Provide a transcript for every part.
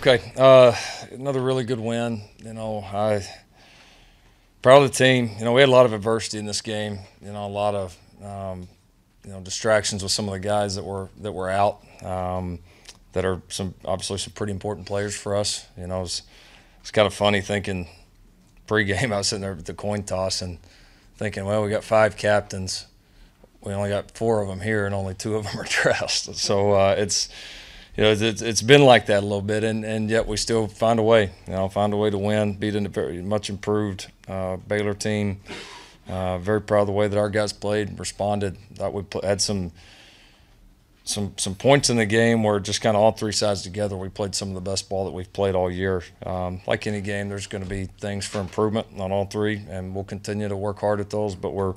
Okay, another really good win. I proud of the team. We had a lot of adversity in this game. A lot of distractions with some of the guys that were out. That are obviously some pretty important players for us. It's kind of funny thinking pregame. I was sitting there with the coin toss and thinking, well, we got 5 captains. We only got 4 of them here, and only 2 of them are dressed. So it's been like that a little bit, and yet we still find a way. Find a way to win, beat a very much improved Baylor team. Very proud of the way that our guys played, responded. Thought we had some points in the game where just kind of all 3 sides together, we played some of the best ball that we've played all year. Like any game, there's going to be things for improvement on all 3, and we'll continue to work hard at those. But we're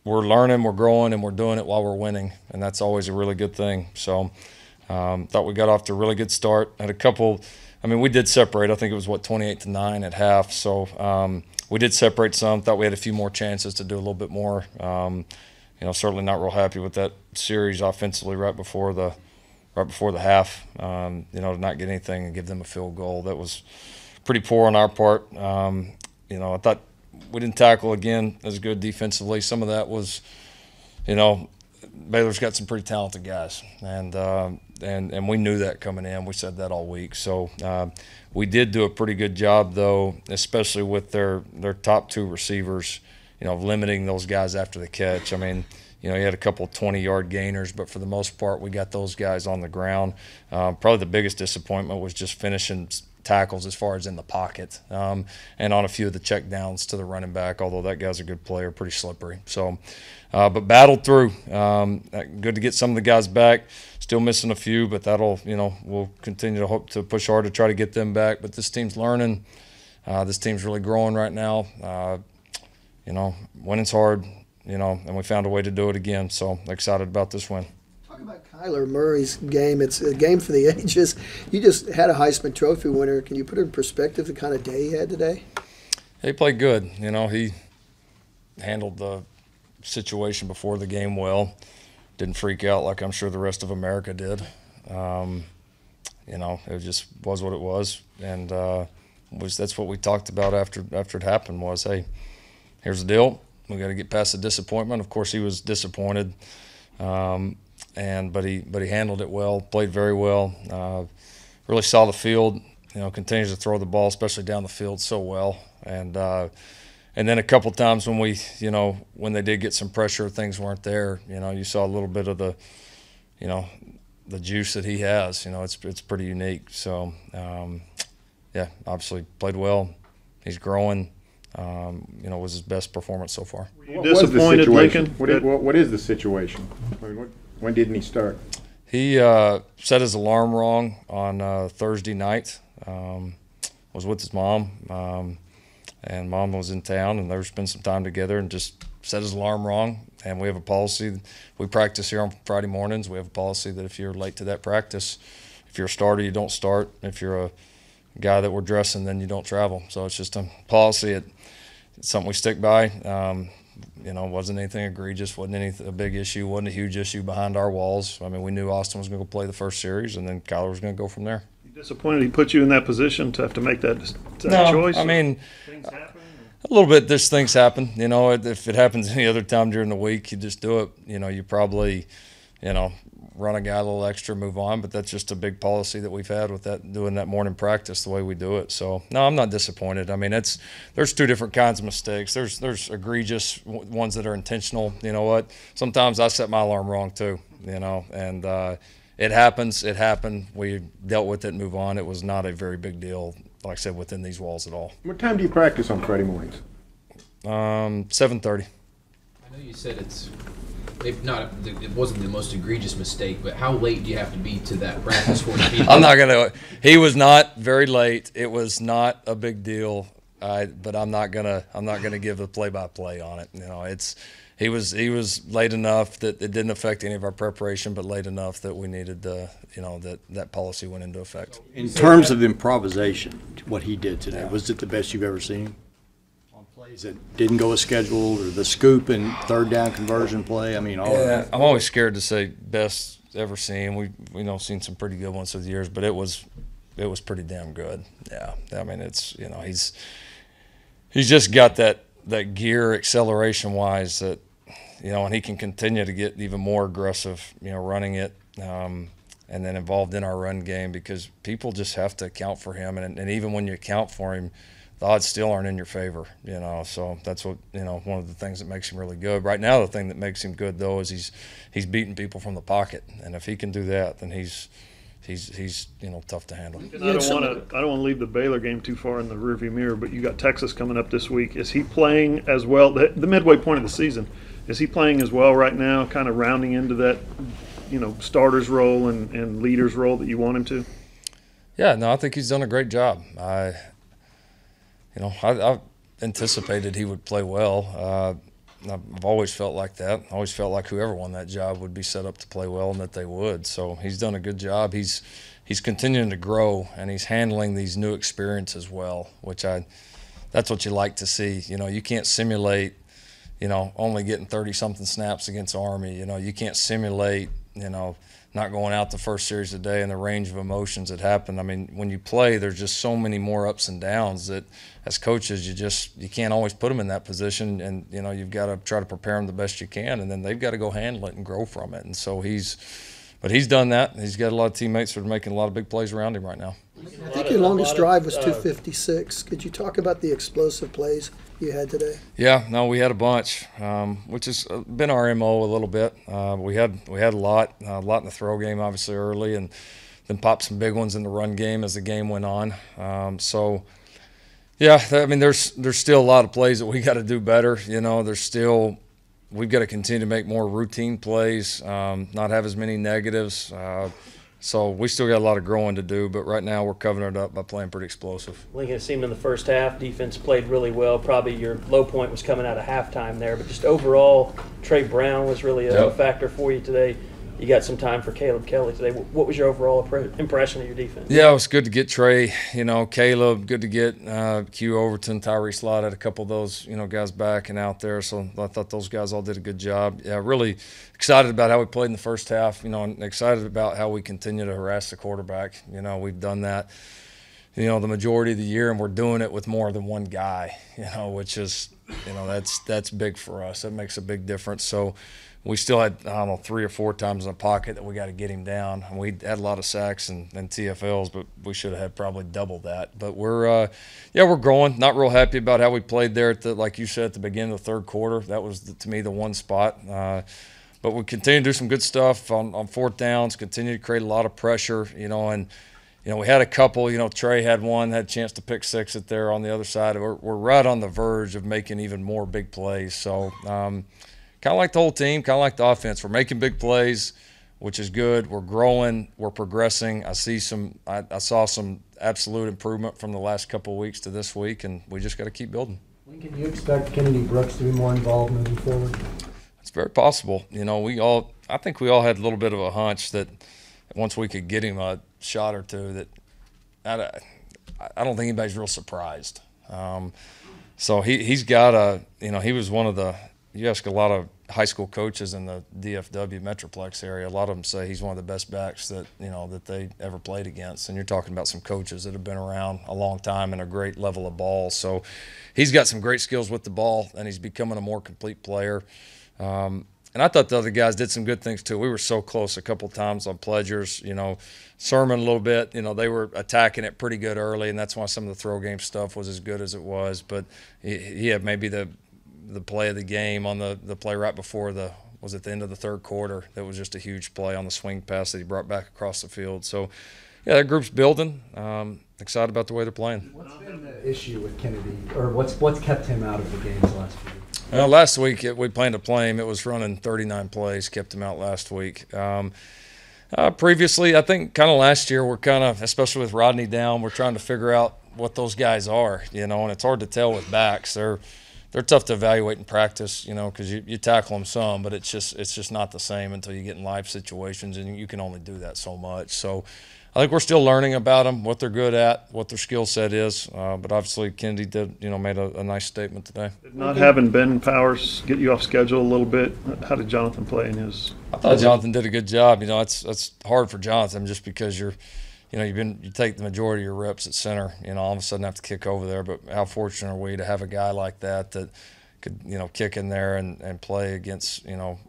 learning, we're growing, and we're doing it while we're winning, and that's always a really good thing. So thought we got off to a really good start. Had a couple. We did separate. I think it was 28-9 at half. So we did separate some. Thought we had a few more chances to do a little bit more. Certainly not real happy with that series offensively right before the half. To not get anything and give them a field goal, that was pretty poor on our part. I thought we didn't tackle again as good defensively. Some of that was, Baylor's got some pretty talented guys, and we knew that coming in. We said that all week. So we did do a pretty good job, though, especially with their top 2 receivers. Of limiting those guys after the catch. He had a couple 20-yard gainers, but for the most part, we got those guys on the ground. Probably the biggest disappointment was just finishing tackles as far as in the pocket, and on a few of the check downs to the running back, although that guy's a good player, pretty slippery. So, but battled through. Good to get some of the guys back. Still missing a few, but that'll, we'll continue to hope to push hard to try to get them back. But this team's learning. This team's really growing right now. Winning's hard, and we found a way to do it again. So excited about this win. Talk about Kyler Murray's game. It's a game for the ages. You just had a Heisman Trophy winner. Can you put in perspective the kind of day he had today? He played good. He handled the situation before the game well. Didn't freak out like I'm sure the rest of America did. It just was what it was. And that's what we talked about after it happened was, hey, here's the deal. We got to get past the disappointment. Of course, he was disappointed, but he handled it well, played very well. Really saw the field. Continues to throw the ball, especially down the field, so well. And then a couple times when when they did get some pressure, things weren't there. You saw a little bit of the juice that he has. It's pretty unique. So obviously played well. He's growing. Was his best performance so far. Were you disappointed, Lincoln? What is the situation? When didn't he start? He set his alarm wrong on Thursday night. Was with his mom, and Mom was in town, and they spent some time together and just set his alarm wrong. And we have a policy. We practice here on Friday mornings. We have a policy that if you're late to that practice, if you're a starter, you don't start. If you're a guy that we're dressing, then you don't travel. So it's just a policy. It's something we stick by. Wasn't anything egregious, wasn't a big issue, wasn't a huge issue behind our walls. We knew Austin was going to go play the first series, and then Kyler was going to go from there. You disappointed he put you in that position to have to make that choice? Things happen? A little bit. There's things happen. If it happens any other time during the week, you just do it. You probably, run a guy a little extra, move on. But that's just a big policy that we've had with doing that morning practice the way we do it. So no, I'm not disappointed. There's 2 different kinds of mistakes. There's egregious ones that are intentional. You know what? Sometimes I set my alarm wrong too. And it happens. It happened. We dealt with it and move on. It was not a very big deal, like I said, within these walls at all. What time do you practice on Friday mornings? 7:30. I know you said it wasn't the most egregious mistake, but how late do you have to be to that practice for people? I'm not gonna. He was not very late. It was not a big deal. But I'm not gonna give a play-by-play on it. He was late enough that it didn't affect any of our preparation, but late enough that we needed that policy went into effect. In terms of improvisation, what he did today, was it the best you've ever seen? On plays that didn't go as scheduled, or the scoop and 3rd down conversion play? All that. I'm always scared to say best ever seen. We've seen some pretty good ones through the years, but it was was pretty damn good. Yeah, I mean, it's, you know, he's just got that gear acceleration wise that, you know, and he can continue to get even more aggressive, you know, running it, and then involved in our run game, because people just have to account for him, and even when you account for him, the odds still aren't in your favor, you know. So that's what, you know, one of the things that makes him really good. Right now, the thing that makes him good though is he's beating people from the pocket, and if he can do that, then he's you know, tough to handle. I don't want to leave the Baylor game too far in the rearview mirror, but you got Texas coming up this week. Is he playing as well? The midway point of the season, is he playing as well right now? Kind of rounding into that, you know, starter's role and leader's role that you want him to. Yeah, no, I think he's done a great job. I anticipated he would play well. I've always felt like that. I always felt like whoever won that job would be set up to play well, and that they would. So he's done a good job. He's continuing to grow, and he's handling these new experiences well, which that's what you like to see. You know, you can't simulate, you know, only getting 30-something snaps against Army. You know, you can't simulate, you know, not going out the first series of the day and the range of emotions that happen. I mean, when you play, there's just so many more ups and downs that as coaches, you can't always put them in that position, and, you know, you've got to try to prepare them the best you can, and then they've got to go handle it and grow from it. And so he's done that. He's got a lot of teammates that are making a lot of big plays around him right now. I think your longest drive was 256. Could you talk about the explosive plays you had today? Yeah, no, we had a bunch, which has been our MO a little bit. We had a lot in the throw game, obviously early, and then popped some big ones in the run game as the game went on. So, yeah, I mean, there's still a lot of plays that we got to do better. You know, we've got to continue to make more routine plays, not have as many negatives. So we still got a lot of growing to do, but right now we're covering it up by playing pretty explosive. Lincoln, it seemed in the first half, defense played really well. Probably your low point was coming out of halftime there, but just overall, Trey Brown was really a factor for you today. You got some time for Caleb Kelly today. What was your overall impression of your defense? Yeah, it was good to get Trey, you know, Caleb, good to get Q Overton, Tyree Slott, had a couple of those, you know, guys back and out there. So I thought those guys all did a good job. Yeah, really excited about how we played in the first half, you know, and excited about how we continue to harass the quarterback. You know, we've done that, you know, the majority of the year, and we're doing it with more than one guy, you know, which is, you know, that's big for us. That makes a big difference. So we still had, I don't know, 3 or 4 times in the pocket that we got to get him down. And we had a lot of sacks and TFLs, but we should have had probably double that. But we're growing. Not real happy about how we played there like you said, at the beginning of the third quarter. That was, to me, the one spot. But we continue to do some good stuff on fourth downs, continue to create a lot of pressure, you know, and, you know, we had a couple, you know, Trey had one, had a chance to pick 6 it there on the other side. We're right on the verge of making even more big plays. So, kind of like the whole team, kind of like the offense. We're making big plays, which is good. We're growing. We're progressing. I saw some absolute improvement from the last couple of weeks to this week, and we just got to keep building. Lincoln, do you expect Kennedy Brooks to be more involved moving forward? It's very possible. You know, I think we all had a little bit of a hunch that once we could get him a shot or two, that I don't think anybody's real surprised. So he's got you know, he was one of the. You ask a lot of high school coaches in the DFW Metroplex area, a lot of them say he's one of the best backs that, you know, that they ever played against. And you're talking about some coaches that have been around a long time and a great level of ball. So he's got some great skills with the ball, and he's becoming a more complete player. And I thought the other guys did some good things too. We were so close a couple times on pledgers, you know, Sermon a little bit, you know, they were attacking it pretty good early, and that's why some of the throw game stuff was as good as it was. But he had maybe the play of the game on the play right before was at the end of the third quarter. That was just a huge play on the swing pass that he brought back across the field. So, yeah, that group's building. Excited about the way they're playing. What's been the issue with Kennedy, or what's kept him out of the games last week? Well, last week we planned to play him. It was running 39 plays, kept him out last week. Previously, I think kind of last year, we're kind of, especially with Rodney down, we're trying to figure out what those guys are, you know, and it's hard to tell with backs. They're tough to evaluate in practice, you know, because you tackle them some, but it's just not the same until you get in live situations, and you can only do that so much. So I think we're still learning about them, what they're good at, what their skill set is. But obviously Kennedy made a nice statement today. Did not having Ben Powers get you off schedule a little bit? How did Jonathan play in his? I thought Jonathan did a good job. You know, it's hard for Jonathan just because you're you know, you take the majority of your reps at center, you know, all of a sudden have to kick over there. But how fortunate are we to have a guy like that could, you know, kick in there and play against, you know,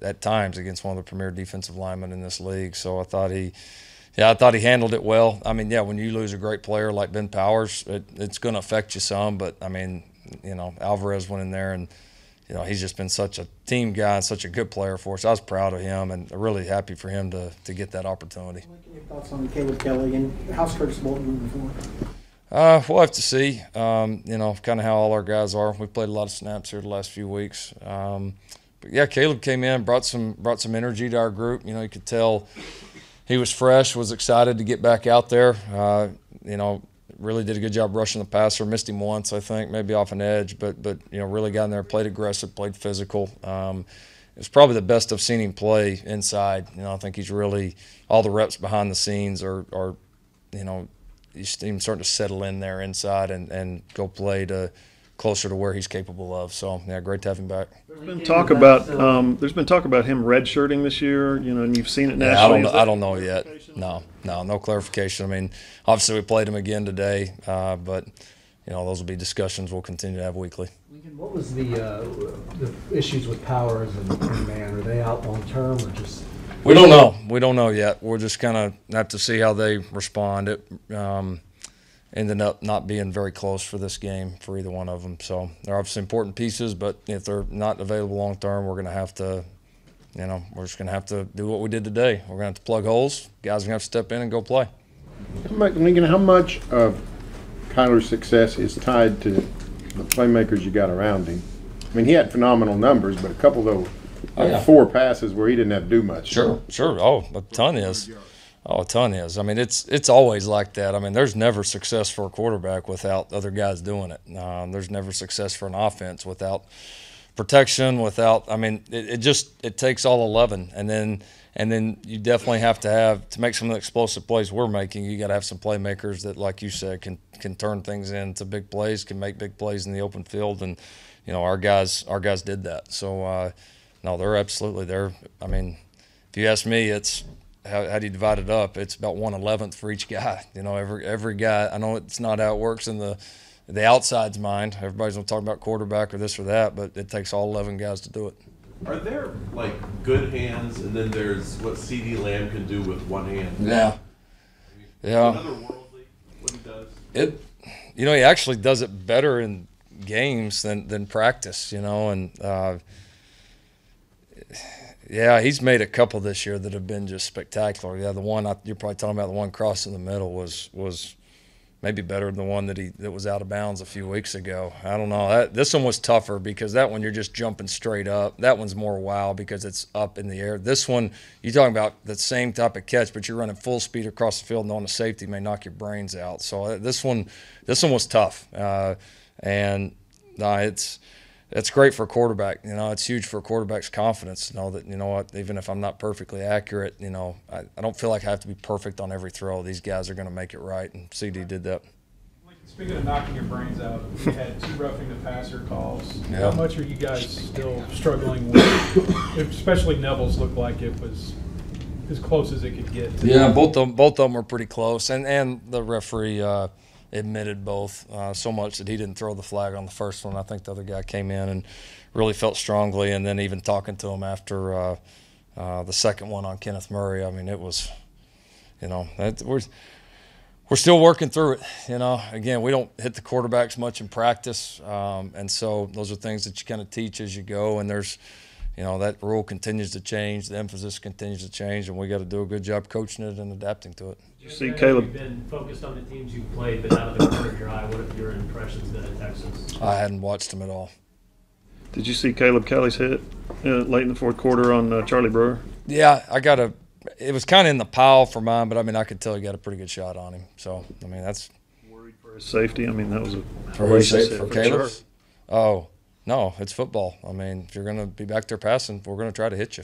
at times against one of the premier defensive linemen in this league. So I thought he handled it well. I mean, yeah, when you lose a great player like Ben Powers, it's going to affect you some. But I mean, you know, Alvarez went in there and, you know, he's just been such a team guy and such a good player for us. I was proud of him and really happy for him to get that opportunity. What are your thoughts on Caleb Kelly and how's Curtis Bolton moving forward? We'll have to see, you know, kind of how all our guys are. We've played a lot of snaps here the last few weeks. But yeah, Caleb came in, brought some energy to our group. You know, you could tell he was fresh, was excited to get back out there. You know, really did a good job rushing the passer. Missed him once, I think, maybe off an edge, but you know, really got in there, played aggressive, played physical. It's probably the best I've seen him play inside. You know, I think he's really all the reps behind the scenes are you know, you see him starting to settle in there inside and go play closer to where he's capable of. So yeah, great to have him back. There's been talk about him redshirting this year, you know, and you've seen it nationally. I don't know yet. No clarification. I mean, obviously we played him again today, but you know, those will be discussions we'll continue to have weekly. Lincoln, what was the issues with Powers and Man? Are they out long term or just? We don't know. We don't know yet. We're just kind of have to see how they respond. It ended up not being very close for this game for either one of them. So they're obviously important pieces, but if they're not available long term, we're going to have to, you know, we're just going to have to do what we did today. We're going to have to plug holes. Guys are going to have to step in and go play. Lincoln, how much of Kyler's success is tied to the playmakers you got around him? I mean, he had phenomenal numbers, but a couple of those 4 passes where he didn't have to do much. Sure. Oh, a ton is. Oh, a ton is. I mean, it's always like that. I mean, there's never success for a quarterback without other guys doing it. There's never success for an offense without protection, without. I mean, it takes all 11, and then you definitely have to make some of the explosive plays we're making. You got to have some playmakers that, like you said, can turn things into big plays, can make big plays in the open field, and you know our guys did that. So no, they're absolutely there. I mean, if you ask me, it's. How do you divide it up? It's about 1/11 for each guy. You know, every guy. I know it's not how it works in the outside's mind. Everybody's gonna talk about quarterback or this or that, but it takes all 11 guys to do it. Are there like good hands, and then there's what CeeDee Lamb can do with one hand? Yeah. Yeah. Otherworldly, what he does. You know, he actually does it better in games than practice. You know, and. Yeah, he's made a couple this year that have been just spectacular. Yeah, the one you're probably talking about, the one cross in the middle was maybe better than the one that was out of bounds a few weeks ago. I don't know. This one was tougher because that one you're just jumping straight up. That one's more wow because it's up in the air. This one, you're talking about the same type of catch, but you're running full speed across the field, knowing the safety may knock your brains out. So this one was tough, and it's great for a quarterback. You know, it's huge for a quarterback's confidence to know that, you know what, even if I'm not perfectly accurate, you know, I don't feel like I have to be perfect on every throw. These guys are going to make it right, and CD did that. Speaking of knocking your brains out, you had 2 roughing the passer calls. Yeah. How much are you guys still struggling with? Especially Neville's looked like it was as close as it could get. Yeah, both of them were pretty close, and the referee admitted both so much that he didn't throw the flag on the first one. I think the other guy came in and really felt strongly, and then even talking to him after the second one on Kenneth Murray, I mean, it was, you know, we're still working through it. You know, again, we don't hit the quarterbacks much in practice, and so those are things that you kind of teach as you go, and there's, you know, that rule continues to change, the emphasis continues to change, and we got to do a good job coaching it and adapting to it. You see Caleb. You've been focused on the teams you've played, but out of the corner of your eye, what have your impressions been at Texas? I hadn't watched them at all. Did you see Caleb Kelly's hit late in the fourth quarter on Charlie Brewer? Yeah, it was kind of in the pile for mine, but I mean, I could tell he got a pretty good shot on him. So, I mean, that's. Worried for his safety. I mean, that was a for Caleb. Sure. Oh, no, it's football. I mean, if you're going to be back there passing, we're going to try to hit you.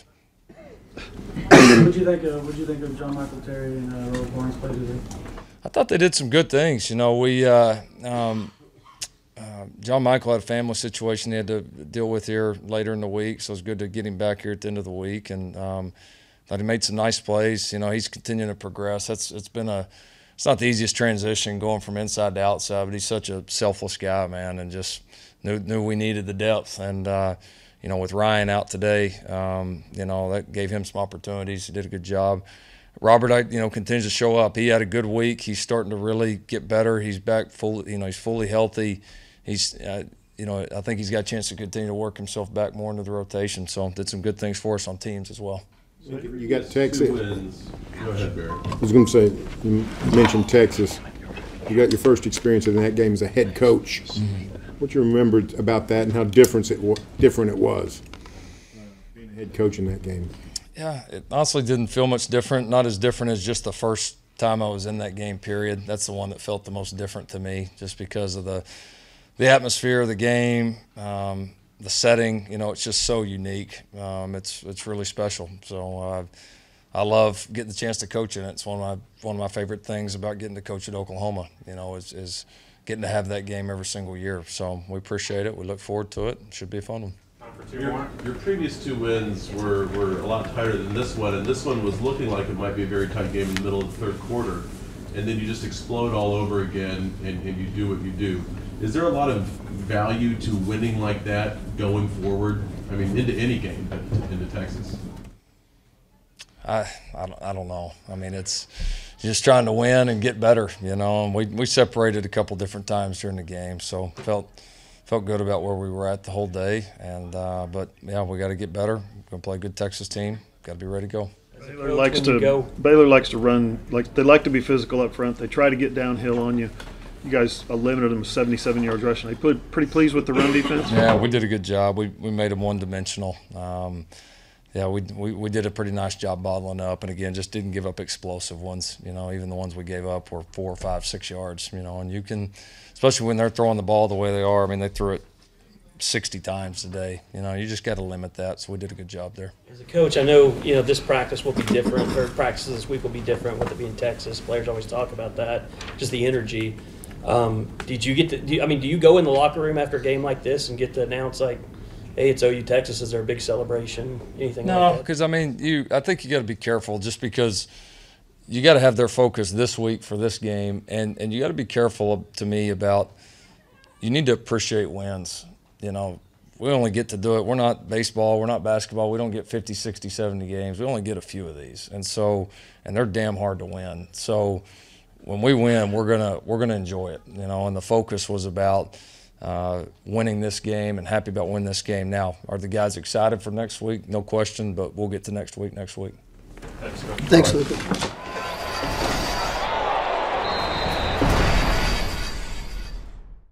What'd you think of John Michael Terry and Robert Barnes play today? I thought they did some good things. You know, John Michael had a family situation he had to deal with here later in the week, so it was good to get him back here at the end of the week. And Thought he made some nice plays. You know, he's continuing to progress. It's not the easiest transition going from inside to outside, but he's such a selfless guy, man, and just knew we needed the depth. And you know, with Ryan out today, you know, that gave him some opportunities. He did a good job. Robert, you know, continues to show up. He had a good week. He's starting to really get better. He's back full. You know, he's fully healthy. He's you know, I think he's got a chance to continue to work himself back more into the rotation. So did some good things for us on teams as well. You got Texas. Go ahead, Barry. I was going to say, you mentioned Texas. You got your first experience in that game as a head coach. What you remembered about that and how different it was being a head coach in that game? Yeah, it honestly didn't feel much different. Not as different as just the first time I was in that game, period. That's the one that felt the most different to me, just because of the atmosphere of the game, the setting. You know, it's just so unique. It's really special. So I love getting the chance to coach in it. It's one of my favorite things about getting to coach at Oklahoma. You know, is getting to have that game every single year. So we appreciate it. We look forward to it. It should be a fun one. Your previous 2 wins were a lot tighter than this one, and this one was looking like it might be a very tight game in the middle of the third quarter, and then you just explode all over again, and you do what you do. Is there a lot of value to winning like that going forward? I mean, into any game, but into Texas? I don't know. I mean, it's just trying to win and get better, you know. And we separated a couple different times during the game, so felt good about where we were at the whole day. And but yeah, we got to get better. We're gonna play a good Texas team. Got to be ready to go. Baylor likes to run, like they like to be physical up front. They try to get downhill on you. You guys limited them to 77 yards rushing. They pretty pleased with the run defense. Yeah, we did a good job. We made them one-dimensional. Yeah, we did a pretty nice job bottling up, and again, just didn't give up explosive ones. You know, even the ones we gave up were 4, 5, 6 yards. You know, and you can, especially when they're throwing the ball the way they are. I mean, they threw it 60 times today. You know, you just got to limit that. So we did a good job there. As a coach, I know, you know, this practice will be different, or practices this week will be different with it being Texas. Players always talk about that, just the energy. Did you get to, do you go in the locker room after a game like this and get to announce, like, hey, it's OU Texas, is there a big celebration, anything like that? No, because, I mean, I think you got to be careful, just because you got to have their focus this week for this game, and you got to be careful, to me, about, you need to appreciate wins. You know, we only get to do it. We're not baseball. We're not basketball. We don't get 50, 60, 70 games. We only get a few of these. And they're damn hard to win. So when we win, we're gonna enjoy it, you know, and the focus was about winning this game and happy about winning this game. Now, are the guys excited for next week? No question, but we'll get to next week. Thanks, Luca.